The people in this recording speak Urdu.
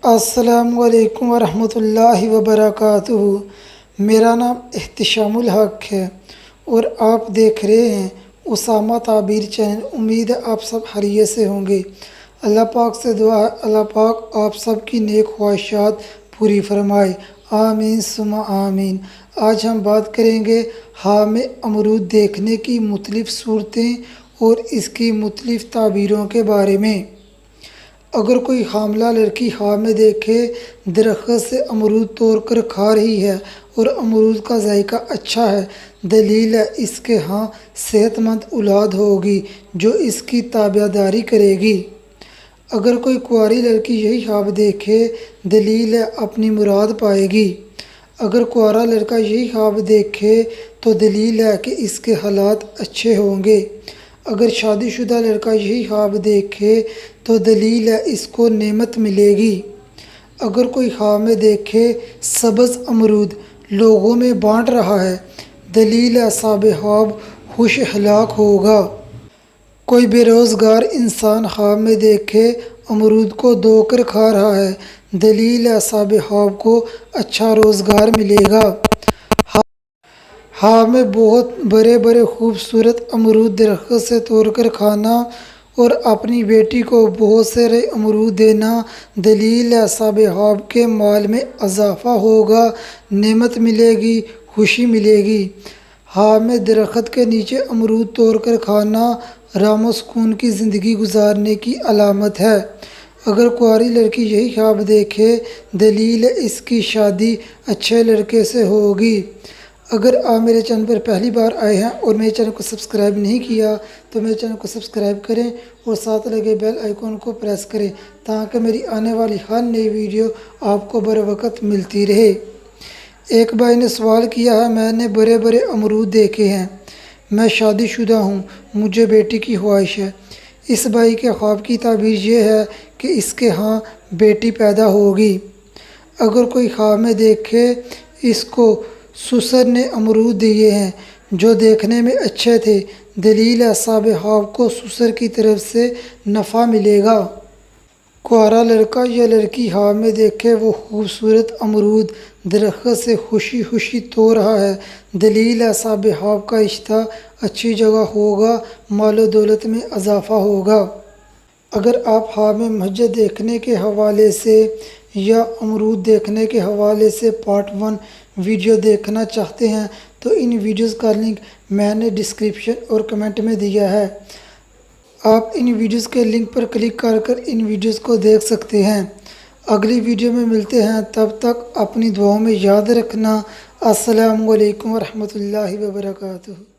السلام علیکم ورحمۃ اللہ وبرکاتہ۔ میرا نام احتشام الحق ہے اور آپ دیکھ رہے ہیں اسامہ تعبیر چینل۔ امید ہے آپ سب خیریت سے ہوں گے۔ اللہ پاک سے دعا ہے اللہ پاک آپ سب کی نیک خواہشات پوری فرمائے، آمین ثم آمین۔ آج ہم بات کریں گے حامِ امرود دیکھنے کی مختلف صورتیں اور اس کی مختلف تعبیروں کے بارے میں۔ اگر کوئی حاملہ لڑکی خواب میں دیکھے درخت سے امرود توڑ کر کھا رہی ہے اور امرود کا ذائقہ اچھا ہے، دلیل ہے اس کے ہاں صحت مند اولاد ہوگی جو اس کی تابعداری کرے گی۔ اگر کوئی کنواری لڑکی یہی خواب دیکھے، دلیل ہے اپنی مراد پائے گی۔ اگر کنوارا لڑکا یہی خواب دیکھے تو دلیل ہے کہ اس کے حالات اچھے ہوں گے۔ اگر شادی شدہ لڑکا یہی خواب دیکھے تو دلیل ہے اس کو نعمت ملے گی۔ اگر کوئی خواب میں دیکھے سبز امرود لوگوں میں بانٹ رہا ہے، دلیل ہے صاحب خواب خوش اخلاق ہوگا۔ کوئی بے روزگار انسان خواب میں دیکھے امرود کو دو کر کھا رہا ہے، دلیل ہے صاحب خواب کو اچھا روزگار ملے گا۔ خواب میں بہت بڑے بڑے خوبصورت امرود درخت سے توڑ کر کھانا اور اپنی بیٹی کو بہت سارے امرود دینا، دلیل ہے صاحب خواب کے مال میں اضافہ ہوگا، نعمت ملے گی، خوشی ملے گی۔ خواب میں درخت کے نیچے امرود توڑ کر کھانا رام و سکون کی زندگی گزارنے کی علامت ہے۔ اگر کنواری لڑکی یہی خواب دیکھے، دلیل ہے اس کی شادی اچھے لڑکے سے ہوگی۔ اگر آپ میرے چینل پر پہلی بار آئے ہیں اور میرے چینل کو سبسکرائب نہیں کیا تو میرے چینل کو سبسکرائب کریں اور ساتھ لگے بیل آئیکن کو پریس کریں تاکہ میری آنے والی ہر نئی ویڈیو آپ کو بر وقت ملتی رہے۔ ایک بھائی نے سوال کیا ہے، میں نے بڑے بڑے امرود دیکھے ہیں، میں شادی شدہ ہوں، مجھے بیٹی کی خواہش ہے۔ اس بھائی کے خواب کی تعبیر یہ ہے کہ اس کے ہاں بیٹی پیدا ہوگی۔ اگر کوئی خواب میں دیکھے اس کو سسر نے امرود دیے ہیں جو دیکھنے میں اچھے تھے، دلیل ہے صاحب خواب کو سسر کی طرف سے نفع ملے گا۔ کنوارا لڑکا یا لڑکی خواب میں دیکھے وہ خوبصورت امرود درخت سے خوشی خوشی توڑ رہا ہے، دلیل ہے صاحب خواب کا رشتہ اچھی جگہ ہوگا، مال و دولت میں اضافہ ہوگا۔ اگر آپ خواب میں مسجد دیکھنے کے حوالے سے یا امرود دیکھنے کے حوالے سے پارٹ 1 ویڈیو دیکھنا چاہتے ہیں تو ان ویڈیوز کا لنک میں نے ڈسکرپشن اور کمنٹ میں دیا ہے، آپ ان ویڈیوز کے لنک پر کلک کر ان ویڈیوز کو دیکھ سکتے ہیں۔ اگلی ویڈیو میں ملتے ہیں، تب تک اپنی دعاؤں میں یاد رکھنا۔ السلام علیکم ورحمۃ اللہ وبرکاتہ۔